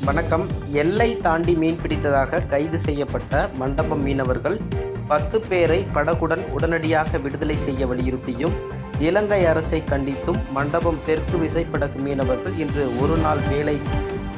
வணக்கம். எல்லை தாண்டி மீன் பிடித்ததாக கைது செய்யப்பட்ட மண்டபம் மீனவர்கள் 10 பேரை படகுடன் உடனடியாக விடுதலை செய்ய வலியுறுத்தியும், இலங்கை அரசை கண்டித்தும் மண்டபம் தெற்கு விசைப்படகு மீனவர்கள் இன்று ஒருநாள் வேலை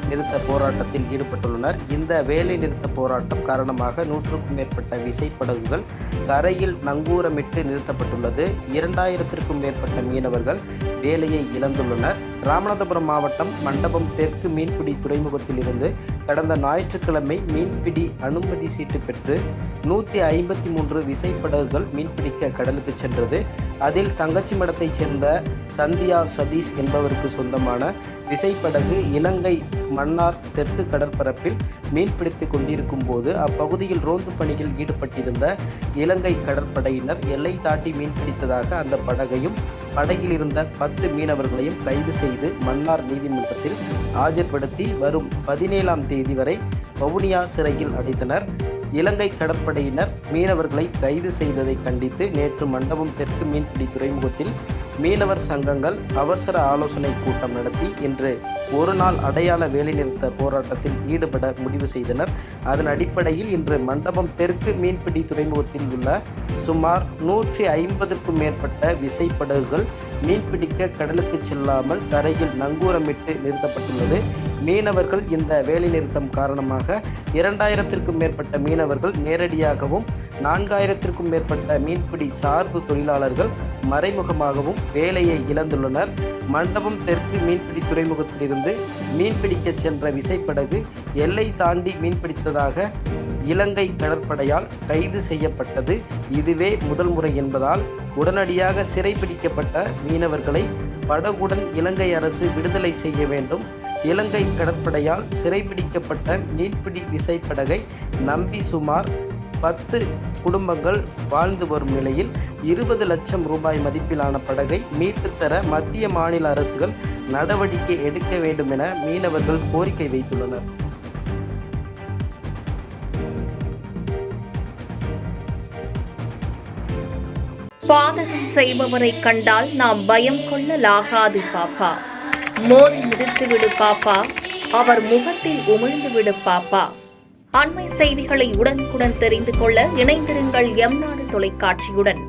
நிறுத்த போராட்டத்தில் ஈடுபட்டுள்ளனர். இந்த வேலை நிறுத்த போராட்டம் காரணமாக 100க்கும் மேற்பட்ட விசைப்படகுகள் கரையில் நங்கூரமிட்டு நிறுத்தப்பட்டுள்ளது. 2000த்திற்கும் மேற்பட்ட மீனவர்கள் வேலையை இழந்துள்ளனர். ராமநாதபுரம் மாவட்டம் மண்டபம் தெற்கு மீன்பிடி துறைமுகத்தில் இருந்து கடந்த ஞாயிற்றுக்கிழமை மீன்பிடி அனுமதி சீட்டு பெற்று 153 விசைப்படகுகள் மீன்பிடிக்க கடலுக்கு சென்றது. அதில் தங்கச்சி மடத்தைச் சேர்ந்த சந்தியா சதீஷ் என்பவருக்கு சொந்தமான விசைப்படகு இலங்கை மன்னார் தெற்கு கடற்பரப்பில் மீன்பிடித்துக் கொண்டிருக்கும் போது அப்பகுதியில் ரோந்து பணியில் ஈடுபட்டிருந்த இலங்கை கடற்படையினர் எல்லை தாண்டி மீன்பிடித்ததாக அந்த படகையும் படகில் இருந்த 10 மீனவர்களையும் கைது செய்து மன்னார் நீதிமன்றத்தில் ஆஜர்படுத்தி வரும் 17ஆம் தேதி வரை வவுனியா சிறையில் அடைத்தனர். இலங்கை கடற்படையினர் மீனவர்களை கைது செய்ததை கண்டித்து நேற்று மண்டபம் தெற்கு மீன்பிடி துறைமுகத்தில் மீனவர் சங்கங்கள் அவசர ஆலோசனை கூட்டம் நடத்தி இன்று ஒருநாள் அடையாள வேலைநிறுத்த போராட்டத்தில் ஈடுபட முடிவு செய்தனர். அதன் அடிப்படையில் இன்று மண்டபம் தெற்கு மீன்பிடி துறைமுகத்தில் உள்ள சுமார் 150க்கும் மேற்பட்ட விசைப்படகுகள் மீன்பிடிக்க கடலுக்கு செல்லாமல் தரையில் நங்கூரமிட்டு நிறுத்தப்பட்டுள்ளது. மீனவர்கள் இந்த வேலைநிறுத்தம் காரணமாக 2000த்திற்கும் மேற்பட்ட மீனவர்கள் நேரடியாகவும் 4000த்திற்கும் மேற்பட்ட மீன்பிடி சார்பு தொழிலாளர்கள் மறைமுகமாகவும் வேலையை இழந்துள்ளனர். மண்டபம் தெற்கு மீன்பிடி துறைமுகத்திலிருந்து மீன்பிடிக்க சென்ற விசைப்படகு எல்லை தாண்டி மீன்பிடித்ததாக இலங்கை கடற்படையால் கைது செய்யப்பட்டது இதுவே முதல் முறை என்பதால் உடனடியாக சிறைபிடிக்கப்பட்ட மீனவர்களை படகுடன் இலங்கை அரசு விடுதலை செய்ய வேண்டும். இலங்கை கடற்படையால் சிறைபிடிக்கப்பட்ட மீன்பிடி விசைப்படகை நம்பி சுமார் 10 குடும்பங்கள் வாழ்ந்து வரும் நிலையில் 20 லட்சம் ரூபாய் மதிப்பிலான படகை மீட்டுத்தர மத்திய மாநில அரசுகள் நடவடிக்கை எடுக்க வேண்டும் என மீனவர்கள் கோரிக்கை வைத்துள்ளனர். பாதகம் செய்பவரை கண்டால் நாம் பயம் கொள்ளலாகாது பாப்பா. மோதி மிதித்துவிடு பாப்பா, அவர் முகத்தில் உமிழ்ந்துவிடு பாப்பா. அண்மை செய்திகளை உடனுக்குடன் தெரிந்து கொள்ள இணைந்திருங்கள் எம் நாடு தொலைக்காட்சியுடன்.